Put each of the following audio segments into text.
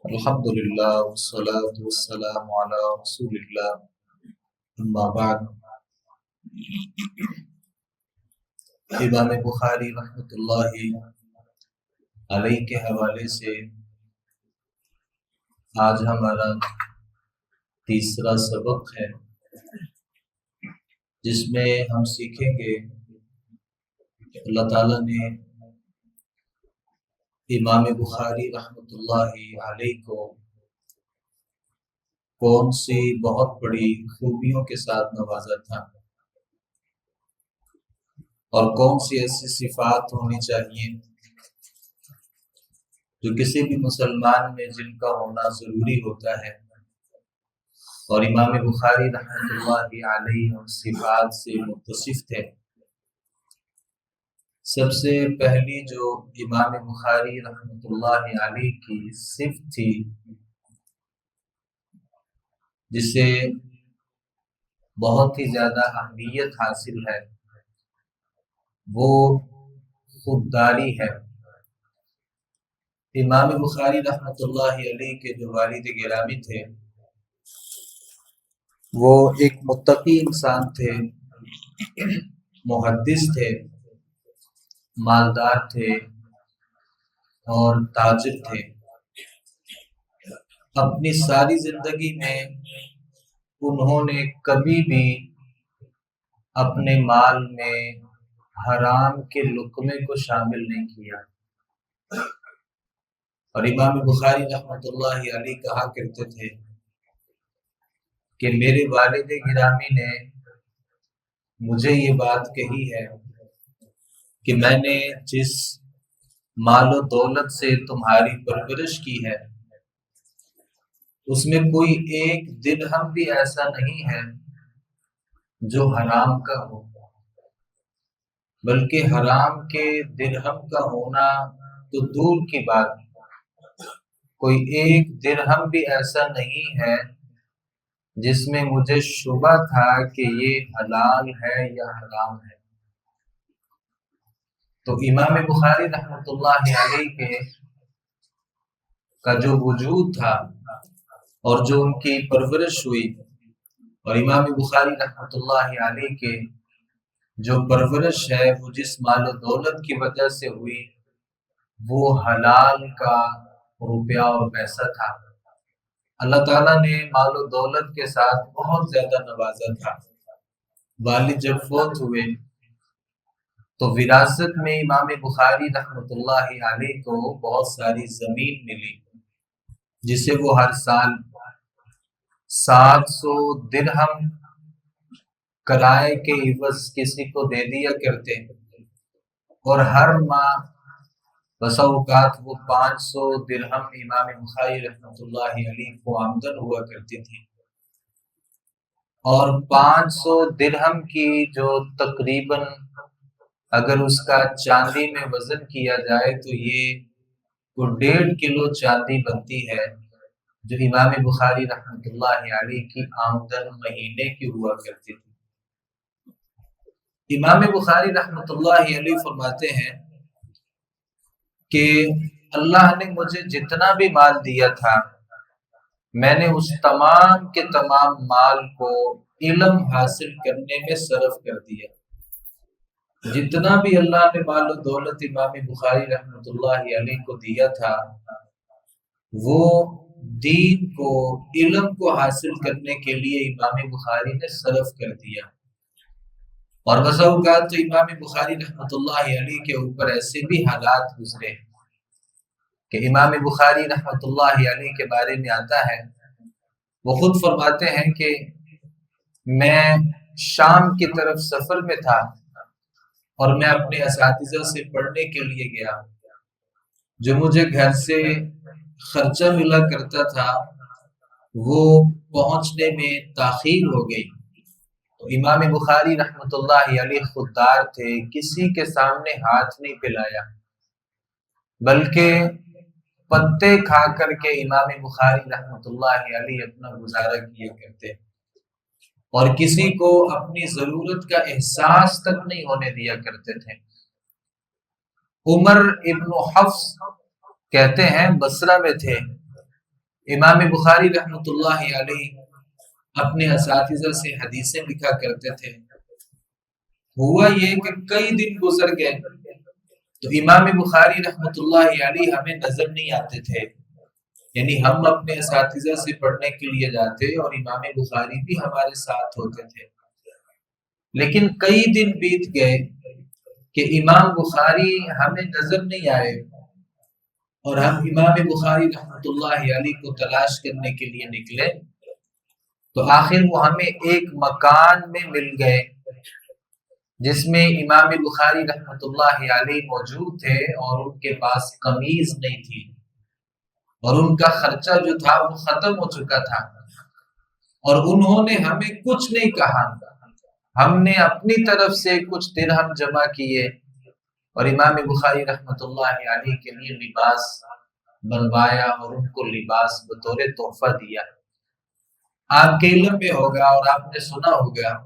الحمد للہ والصلاة والسلام علی رسول اللہ اما بعد۔ امام بخاری رحمۃ اللہ علیہ کے حوالے سے آج ہمارا تیسرا سبق ہے، جس میں ہم سیکھیں گے کہ اللہ تعالیٰ نے امام بخاری رحمۃ اللہ علیہ کو کون سی بہت بڑی خوبیوں کے ساتھ نوازا تھا، اور کون سی ایسی صفات ہونی چاہیے جو کسی بھی مسلمان میں جن کا ہونا ضروری ہوتا ہے، اور امام بخاری رحمۃ اللہ علیہ ان صفات سے متصف تھے۔ سب سے پہلی جو امام بخاری رحمۃ اللہ علیہ کی صفت تھی، جسے بہت ہی زیادہ اہمیت حاصل ہے، وہ خودداری ہے۔ امام بخاری رحمۃ اللہ علیہ کے جو والد گرامی تھے، وہ ایک متقی انسان تھے، محدث تھے، مالدار تھے اور تاجر تھے۔ اپنی ساری زندگی میں انہوں نے کبھی بھی اپنے مال میں حرام کے لقمے کو شامل نہیں کیا، اور امام بخاری رحمۃ اللہ علیہ کہا کرتے تھے کہ میرے والد گرامی نے مجھے یہ بات کہی ہے کہ میں نے جس مال و دولت سے تمہاری پرورش کی ہے، اس میں کوئی ایک درہم بھی ایسا نہیں ہے جو حرام کا ہو، بلکہ حرام کے درہم کا ہونا تو دور کی بات، کوئی ایک درہم بھی ایسا نہیں ہے جس میں مجھے شبہ تھا کہ یہ حلال ہے یا حرام ہے۔ تو امام بخاری رحمۃ اللہ علیہ کے کا جو وجود تھا اور جو ان کی پرورش ہوئی، اور امام بخاری رحمۃ اللہ علیہ کے جو پرورش ہے وہ جس مال و دولت کی وجہ سے ہوئی، وہ حلال کا روپیہ اور پیسہ تھا۔ اللہ تعالیٰ نے مال و دولت کے ساتھ بہت زیادہ نوازا تھا۔ والد جب فوت ہوئے تو وراثت میں امام بخاری رحمۃ اللہ علیہ کو بہت ساری زمین ملی، جسے وہ ہر سال 700 درہم کرائے کے عوض کسی کو دے دیا کرتے، اور ہر ماہ بسا اوقات وہ 500 درہم امام بخاری رحمۃ اللہ علیہ کو آمدن ہوا کرتی تھی، اور 500 درہم کی جو تقریباً اگر اس کا چاندی میں وزن کیا جائے تو یہ 1.5 کلو چاندی بنتی ہے، جو امام بخاری رحمۃ اللہ علیہ کی آمدن مہینے کی ہوا کرتی تھی۔ امام بخاری رحمۃ اللہ علیہ فرماتے ہیں کہ اللہ نے مجھے جتنا بھی مال دیا تھا، میں نے اس تمام کے تمام مال کو علم حاصل کرنے میں صرف کر دیا۔ جتنا بھی اللہ نے مال و دولت امام بخاری رحمۃ اللہ علیہ کو دیا تھا، وہ دین کو، علم کو حاصل کرنے کے لیے امام بخاری نے صرف کر دیا۔ اور بسا اوقات تو امام بخاری رحمۃ اللہ علیہ کے اوپر ایسے بھی حالات گزرے کہ امام بخاری رحمۃ اللہ علیہ کے بارے میں آتا ہے، وہ خود فرماتے ہیں کہ میں شام کی طرف سفر میں تھا اور میں اپنے اساتذہ سے پڑھنے کے لیے گیا، جو مجھے گھر سے خرچہ ملا کرتا تھا وہ پہنچنے میں تاخیر ہو گئی۔ تو امام بخاری رحمۃ اللہ علیہ خوددار تھے، کسی کے سامنے ہاتھ نہیں پھیلایا، بلکہ پتے کھا کر کے امام بخاری رحمۃ اللہ علیہ اپنا گزارا کیا کرتے، اور کسی کو اپنی ضرورت کا احساس تک نہیں ہونے دیا کرتے تھے۔ عمر ابن حفص کہتے ہیں بصرہ میں تھے، امام بخاری رحمۃ اللہ علیہ اپنے اساتذہ سے حدیثیں لکھا کرتے تھے. ہوا یہ کہ کئی دن گزر گئے تو امام بخاری رحمۃ اللہ علیہ ہمیں نظر نہیں آتے تھے. یعنی ہم اپنے اساتذہ سے پڑھنے کے لیے جاتے اور امام بخاری بھی ہمارے ساتھ ہوتے تھے. لیکن کئی دن بیت گئے کہ امام بخاری ہمیں نظر نہیں آئے اور ہم امام بخاری رحمۃ اللہ علیہ کو تلاش کرنے کے لیے نکلے تو آخر وہ ہمیں ایک مکان میں مل گئے جس میں امام بخاری رحمۃ اللہ علیہ موجود تھے اور ان کے پاس قمیض نہیں تھی اور ان کا خرچہ جو تھا وہ ختم ہو چکا تھا اور انہوں نے ہمیں کچھ نہیں کہا. ہم نے اپنی طرف سے کچھ درہم جمع کیے اور امام بخاری رحمۃ اللہ علیہ کے لیے لباس بنوایا اور ان کو لباس بطور تحفہ دیا. آپ کے علم میں ہوگا اور آپ نے سنا ہوگا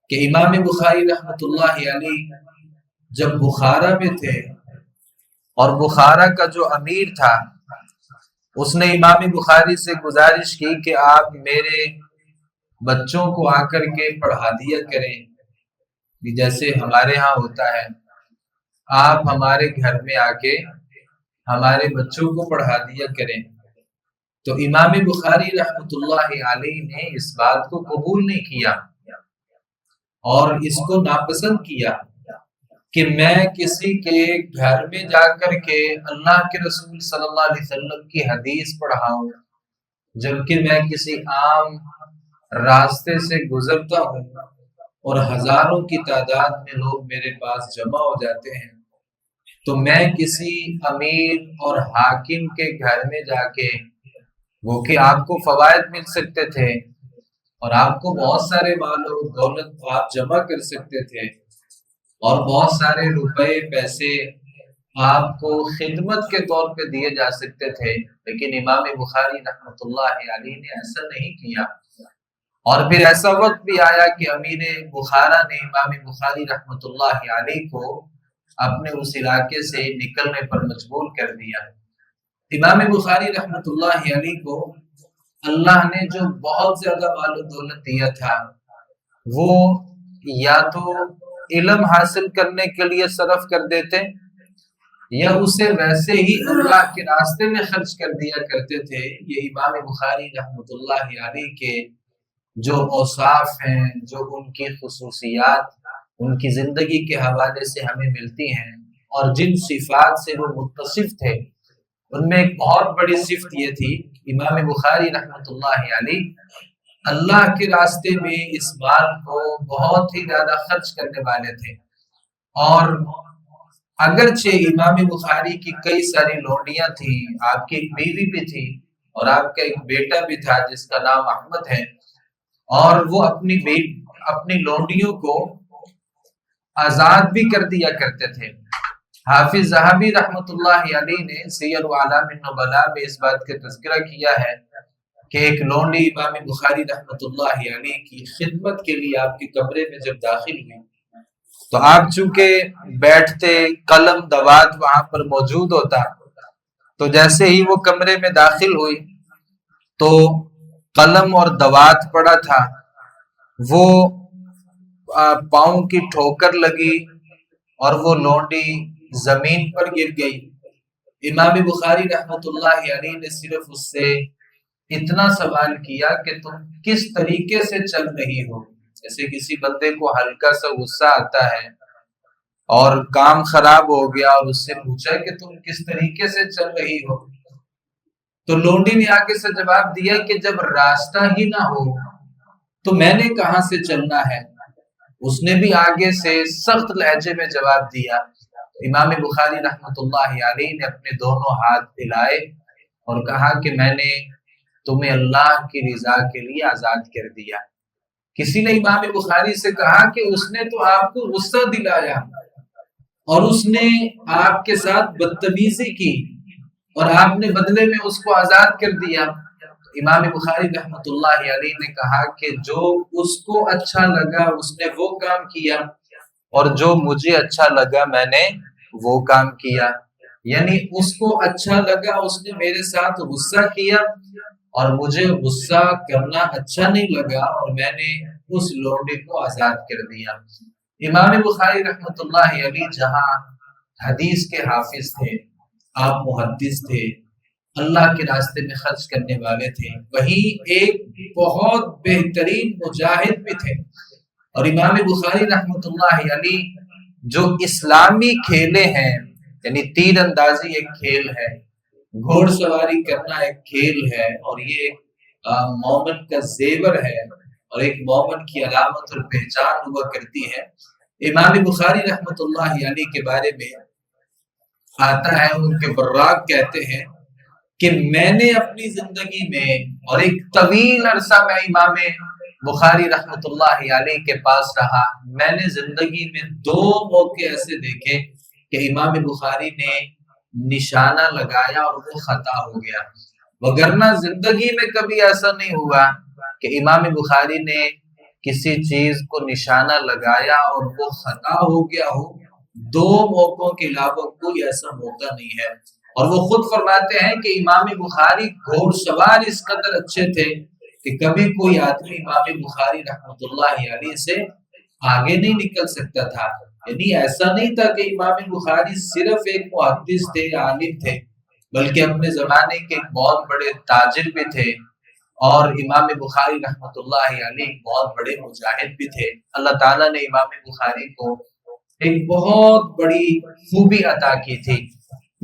کہ امام بخاری رحمۃ اللہ علیہ جب بخارا میں تھے اور بخارا کا جو امیر تھا اس نے امام بخاری سے گزارش کی کہ آپ میرے بچوں کو آ کر کے پڑھا دیا کریں جیسے ہمارے ہاں ہوتا ہے. آپ ہمارے گھر میں آ کے ہمارے بچوں کو پڑھا دیا کریں. تو امام بخاری رحمۃ اللہ علیہ نے اس بات کو قبول نہیں کیا اور اس کو ناپسند کیا کہ میں کسی کے گھر میں جا کر کے اللہ کے رسول صلی اللہ علیہ وسلم کی حدیث پڑھاؤں جبکہ میں کسی عام راستے سے گزرتا ہوں اور ہزاروں کی تعداد میں لوگ میرے پاس جمع ہو جاتے ہیں. تو میں کسی امیر اور حاکم کے گھر میں جا کے وہ کہ آپ کو فوائد مل سکتے تھے اور آپ کو بہت سارے مال و دولت آپ جمع کر سکتے تھے اور بہت سارے روپے پیسے آپ کو خدمت کے طور پہ دیے جا سکتے تھے. لیکن امام بخاری رحمۃ اللہ علیہ نے ایسا نہیں کیا. اور پھر ایسا وقت بھی آیا کہ امیر بخارا نے امام بخاری رحمۃ اللہ علیہ کو اپنے اس علاقے سے نکلنے پر مجبور کر دیا. امام بخاری رحمۃ اللہ علیہ کو اللہ نے جو بہت زیادہ مال و دولت دیا تھا وہ یا تو علم حاصل کرنے کے لیے صرف کر دیتے یا اسے ویسے ہی اللہ کے راستے میں خرچ کر دیا کرتے تھے. یہ امام بخاری رحمۃ اللہ علیہ کے جو اوصاف ہیں، جو ان کی خصوصیات ان کی زندگی کے حوالے سے ہمیں ملتی ہیں اور جن صفات سے وہ متصف تھے ان میں ایک بہت بڑی صفت یہ تھی امام بخاری رحمۃ اللہ علیہ اللہ کے راستے میں اس مال کو بہت ہی زیادہ خرچ کرنے والے تھے. اور اگرچہ امام بخاری کی کئی ساری لونڈیاں تھیں، آپ کی ایک بیوی بھی تھی اور آپ کا ایک بیٹا بھی تھا جس کا نام احمد ہے، اور وہ اپنی لونڈیوں کو آزاد بھی کر دیا کرتے تھے. حافظ ذہبی رحمۃ اللہ علیہ نے سیر اعلام النبلاء میں اس بات کا تذکرہ کیا ہے کہ ایک لونڈی امام بخاری رحمۃ اللہ علیہ کی خدمت کے لیے آپ کے کمرے میں جب داخل ہوئی تو آپ چونکہ بیٹھتے قلم دوات وہاں پر موجود ہوتا تو جیسے ہی وہ کمرے میں داخل ہوئی تو قلم اور دوات پڑا تھا، وہ پاؤں کی ٹھوکر لگی اور وہ لونڈی زمین پر گر گئی. امام بخاری رحمۃ اللہ علیہ نے صرف اس سے اتنا سوال کیا کہ تم کس طریقے سے چل رہی ہو. جیسے کسی بندے کو ہلکا سا غصہ آتا ہے اور کام خراب ہو گیا اور اس سے پوچھا کہ تم کس طریقے سے چل رہی ہو، تو لونڈی نے آگے سے جواب دیا کہ جب راستہ ہی نہ ہو تو میں نے کہاں سے چلنا ہے. اس نے بھی آگے سے سخت لہجے میں جواب دیا. امام بخاری رحمۃ اللہ علیہ نے اپنے دونوں ہاتھ ہلائے اور کہا کہ میں نے تمہیں اللہ کی رضا کے لیے آزاد کر دیا. کسی نے امام بخاری سے کہا کہ اس نے تو آپ کو غصہ دلایا اور اس نے آپ کے ساتھ بدتمیزی کی اور آپ نے بدلے میں اس کو آزاد کر دیا. امام بخاری رحمۃ اللہ علیہ نے کہا کہ جو اس کو اچھا لگا اس نے وہ کام کیا اور جو مجھے اچھا لگا میں نے وہ کام کیا. یعنی اس کو اچھا لگا، اس نے میرے ساتھ غصہ کیا اور مجھے غصہ کرنا اچھا نہیں لگا اور میں نے اس لونڈے کو آزاد کر دیا۔ امام بخاری رحمۃ اللہ علیہ جہاں حدیث کے حافظ تھے، آپ محدث تھے، اللہ کے راستے میں خرچ کرنے والے تھے، وہیں ایک بہت بہترین مجاہد بھی تھے۔ اور امام بخاری رحمۃ اللہ علیہ جو اسلامی کھیلے ہیں، یعنی تیر اندازی ایک کھیل ہے، گھوڑ سواری کرنا ایک کھیل ہے، اور یہ ایک مومن کا زیور ہے اور ایک مومن کی علامت اور پہچان ہوا کرتی ہے۔ امام بخاری رحمۃ اللہ علیہ کے بارے میں آتا ہے، ان کے براق کہتے ہیں کہ میں نے اپنی زندگی میں، اور ایک طویل عرصہ میں امام بخاری رحمۃ اللہ علیہ کے پاس رہا، میں نے زندگی میں 2 موقع ایسے دیکھے کہ امام بخاری نے نشانہ لگایا اور وہ خطا ہو گیا، وگرنہ زندگی میں کبھی ایسا نہیں ہوا کہ امام بخاری نے کسی چیز کو نشانہ لگایا اور وہ خطا ہو گیا ہو۔ 2 موقعوں کے علاوہ کوئی ایسا موقع نہیں ہے۔ اور وہ خود فرماتے ہیں کہ امام بخاری گھوڑ سوار اس قدر اچھے تھے کہ کبھی کوئی آدمی امام بخاری رحمۃ اللہ علیہ سے آگے نہیں نکل سکتا تھا۔ یعنی ایسا نہیں تھا کہ امام بخاری صرف ایک محدث تھے، عالم تھے، بلکہ اپنے زمانے کے ایک بہت بڑے تاجر بھی تھے، اور امام بخاری رحمۃ اللہ علیہ بہت بڑے مجاہد بھی تھے۔ اللہ تعالیٰ نے امام بخاری کو ایک بہت بڑی خوبی عطا کی تھی،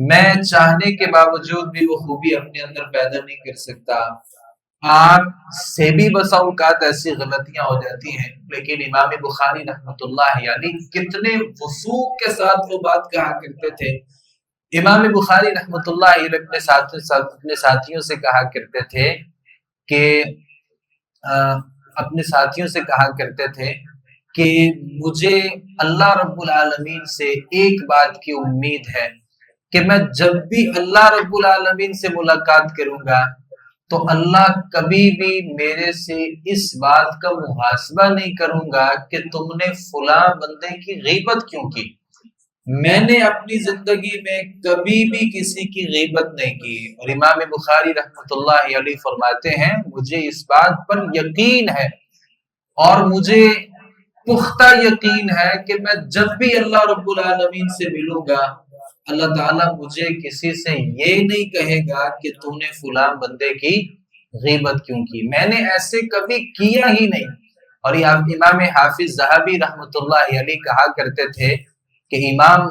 میں چاہنے کے باوجود بھی وہ خوبی اپنے اندر پیدا نہیں کر سکتا۔ آپ سے بھی بسا اوقات ایسی غلطیاں ہو جاتی ہیں، لیکن امام بخاری رحمۃ اللہ علیہ کتنے وثوق کے ساتھ وہ بات کہا کرتے تھے۔ امام بخاری رحمۃ اللہ علیہ اپنے ساتھیوں سے کہا کرتے تھے کہ مجھے اللہ رب العالمین سے ایک بات کی امید ہے کہ میں جب بھی اللہ رب العالمین سے ملاقات کروں گا تو اللہ کبھی بھی میرے سے اس بات کا محاسبہ نہیں کروں گا کہ تم نے فلاں بندے کی غیبت کیوں کی۔ میں نے اپنی زندگی میں کبھی بھی کسی کی غیبت نہیں کی۔ اور امام بخاری رحمۃ اللہ علیہ فرماتے ہیں مجھے اس بات پر یقین ہے اور مجھے پختہ یقین ہے کہ میں جب بھی اللہ رب العالمین سے ملوں گا، اللہ تعالیٰ مجھے کسی سے یہ نہیں کہے گا کہ تو نے فلاں بندے کی غیبت کیوں کی، میں نے ایسے کبھی کیا ہی نہیں۔ اور امام حافظ ذہبی رحمۃ اللہ علیہ کہا کرتے تھے کہ امام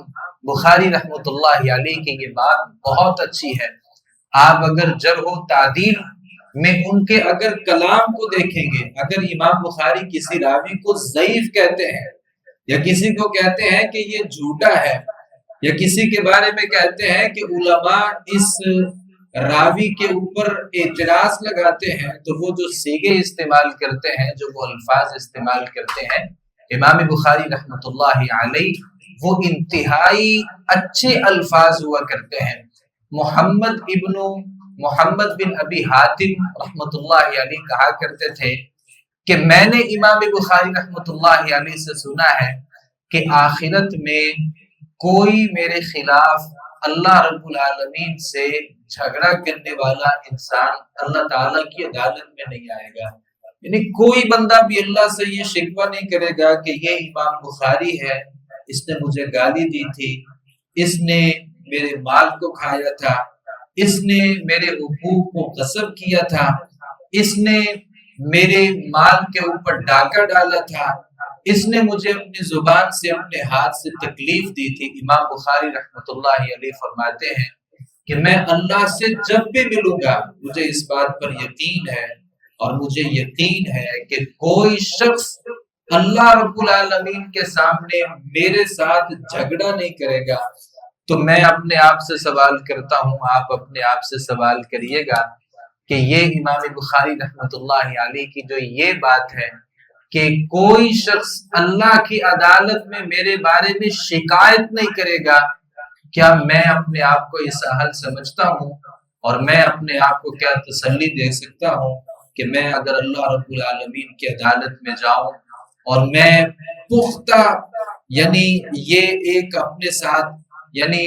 بخاری رحمۃ اللہ علیہ کی یہ بات بہت اچھی ہے، آپ اگر جرح و تعدیل میں ان کے اگر کلام کو دیکھیں گے، اگر امام بخاری کسی راوی کو ضعیف کہتے ہیں یا کسی کو کہتے ہیں کہ یہ جھوٹا ہے، یا کسی کے بارے میں کہتے ہیں کہ علماء اس راوی کے اوپر اعتراض لگاتے ہیں، تو وہ جو صیغے استعمال کرتے ہیں، جو وہ الفاظ استعمال کرتے ہیں، امام بخاری رحمۃ اللہ علیہ وہ انتہائی اچھے الفاظ ہوا کرتے ہیں۔ محمد بن ابی حاتم رحمۃ اللہ علیہ کہا کرتے تھے کہ میں نے امام بخاری رحمۃ اللہ علیہ سے سنا ہے کہ آخرت میں کوئی میرے خلاف اللہ رب العالمین سے جھگڑا کرنے والا انسان اللہ تعالیٰ کی عدالت میں نہیں آئے گا۔ یعنی کوئی بندہ بھی اللہ سے یہ شکوہ نہیں کرے گا کہ یہ امام بخاری ہے، اس نے مجھے گالی دی تھی، اس نے میرے مال کو کھایا تھا، اس نے میرے حقوق کو غصب کیا تھا، اس نے میرے مال کے اوپر ڈاکہ ڈالا تھا، اس نے مجھے اپنی زبان سے اپنے ہاتھ سے تکلیف دی تھی۔ امام بخاری رحمۃ اللہ علیہ فرماتے ہیں کہ میں اللہ سے جب بھی ملوں گا مجھے اس بات پر یقین ہے، اور مجھے یقین ہے کہ کوئی شخص اللہ رب العالمین کے سامنے میرے ساتھ جھگڑا نہیں کرے گا۔ تو میں اپنے آپ سے سوال کرتا ہوں، آپ اپنے آپ سے سوال کریے گا کہ یہ امام بخاری رحمۃ اللہ علیہ کی جو یہ بات ہے کہ کوئی شخص اللہ کی عدالت میں میرے بارے میں شکایت نہیں کرے گا، کیا میں اپنے آپ کو اس حل سمجھتا ہوں، اور میں اپنے آپ کو کیا تسلی دے سکتا ہوں کہ میں اگر اللہ رب العالمین کی عدالت میں جاؤں اور میں پختہ، یعنی یہ ایک اپنے ساتھ، یعنی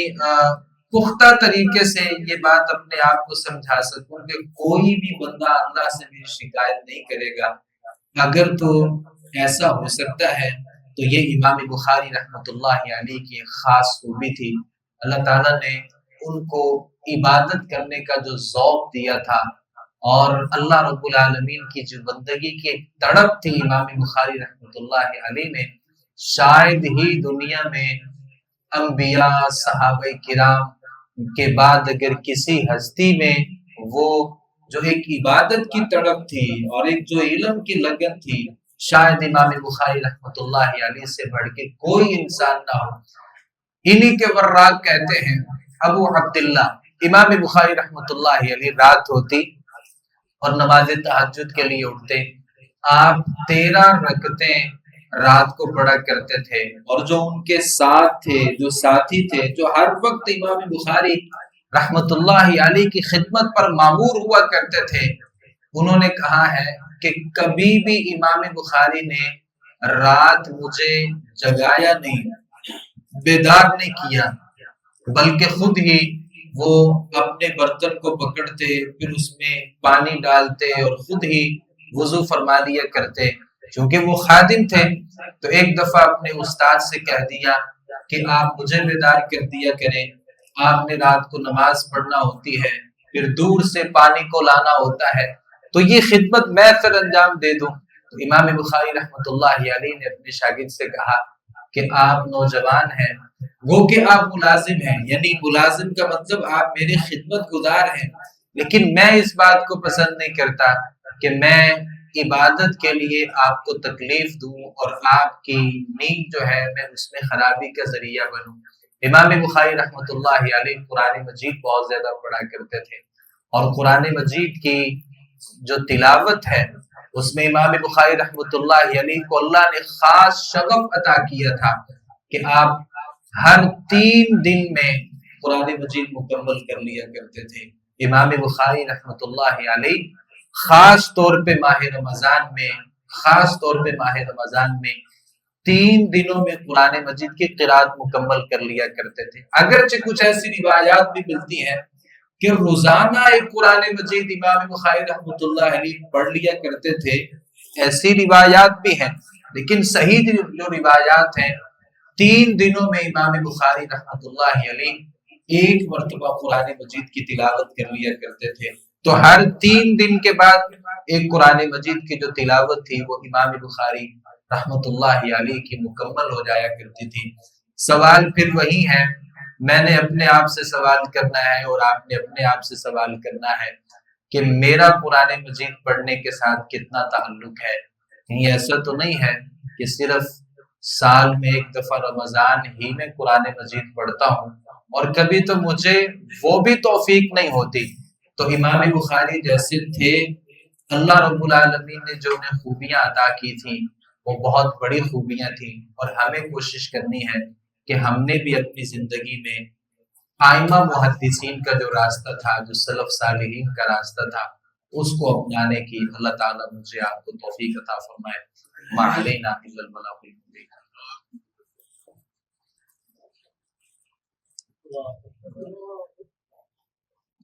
پختہ طریقے سے یہ بات اپنے آپ کو سمجھا سکوں کہ کوئی بھی بندہ اللہ سے میری شکایت نہیں کرے گا، اگر تو ایسا ہو سکتا ہے تو یہ امام بخاری رحمۃ اللہ علیہ کی ایک خاص خوبی تھی۔ اللہ تعالیٰ نے ان کو عبادت کرنے کا جو ذوق دیا تھا، اور اللہ رب العالمین کی جو بندگی کی ایک تڑپ تھی امام بخاری رحمۃ اللہ علیہ میں، شاید ہی دنیا میں انبیاء صحابہ کرام کے بعد اگر کسی ہستی میں وہ جو ایک عبادت کی تڑپ تھی اور ایک جو علم کی لگن تھی، شاید امام بخاری رحمۃ اللہ علیہ سے بڑھ کے کوئی انسان نہ ہو۔ انہی کے وراق کہتے ہیں ابو عبداللہ امام بخاری رحمۃ اللہ علیہ، رات ہوتی اور نماز تہجد کے لیے اٹھتے، آپ 13 رکعتیں رات کو پڑھا کرتے تھے، اور جو ان کے ساتھ تھے، جو ساتھی تھے، جو ہر وقت امام بخاری رحمت اللہ علیہ کی خدمت پر معمور ہوا کرتے تھے، انہوں نے کہا ہے کہ کبھی بھی امام بخاری نے رات مجھے جگایا نہیں، بیدار نہیں کیا، بلکہ خود ہی وہ اپنے برتن کو پکڑتے، پھر اس میں پانی ڈالتے اور خود ہی وضو فرما لیا کرتے۔ چونکہ وہ خادم تھے تو ایک دفعہ اپنے استاد سے کہہ دیا کہ آپ مجھے بیدار کر دیا کریں، آپ نے رات کو نماز پڑھنا ہوتی ہے، پھر دور سے پانی کو لانا ہوتا ہے، تو یہ خدمت میں پھر انجام دے دوں۔ تو امام بخاری رحمۃ اللہ علیہ نے اپنے شاگرد سے کہا کہ آپ نوجوان ہیں، وہ کہ آپ ملازم ہیں، یعنی ملازم کا مطلب آپ میرے خدمت گزار ہیں، لیکن میں اس بات کو پسند نہیں کرتا کہ میں عبادت کے لیے آپ کو تکلیف دوں اور آپ کی نیند جو ہے میں اس میں خرابی کا ذریعہ بنوں۔ امام بخاری رحمۃ اللہ علیہ قرآن مجید بہت زیادہ پڑھا کرتے تھے، اور قرآن مجید کی جو تلاوت ہے اس میں امام بخاری رحمۃ اللہ علیہ کو اللہ نے خاص شغف عطا کیا تھا کہ آپ ہر 3 دن میں قرآن مجید مکمل کر لیا کرتے تھے۔ امام بخاری رحمۃ اللہ علیہ خاص طور پہ ماہ رمضان میں 3 دنوں میں قرآن مجید کی قرات مکمل کر لیا کرتے تھے۔ اگرچہ کچھ ایسی روایات بھی ملتی ہیں کہ روزانہ ایک قرآن مجید امام بخاری رحمۃ اللہ علیہ پڑھ لیا کرتے تھے، ایسی روایات بھی ہیں، لیکن صحیح جو روایات ہیں 3 دنوں میں امام بخاری رحمۃ اللہ علیہ ایک مرتبہ قرآن مجید کی تلاوت کر لیا کرتے تھے۔ تو ہر 3 دن کے بعد ایک قرآن مجید کی جو تلاوت تھی وہ امام بخاری رحمۃ اللہ علیہ کی مکمل ہو جایا کرتی تھی۔ سوال پھر وہی ہے، میں نے اپنے آپ سے سوال کرنا ہے اور آپ نے اپنے آپ سے سوال کرنا ہے کہ میرا قرآن مجید پڑھنے کے ساتھ کتنا تعلق ہے۔ کہیں ایسا تو نہیں ہے کہ صرف سال میں ایک دفعہ رمضان ہی میں قرآن مجید پڑھتا ہوں اور کبھی تو مجھے وہ بھی توفیق نہیں ہوتی۔ تو امام بخاری جیسے تھے، اللہ رب العالمین نے جو انہیں خوبیاں عطا کی تھیں وہ بہت بڑی خوبیاں تھیں، اور ہمیں کوشش کرنی ہے کہ ہم نے بھی اپنی زندگی میں آئمہ محدثین کا جو راستہ تھا، جو سلف صالحین کا راستہ تھا، اس کو اپنانے کی اللہ تعالیٰ مجھے آپ کو توفیق عطا فرمائے۔ ما علینا الا البلاغ المبین۔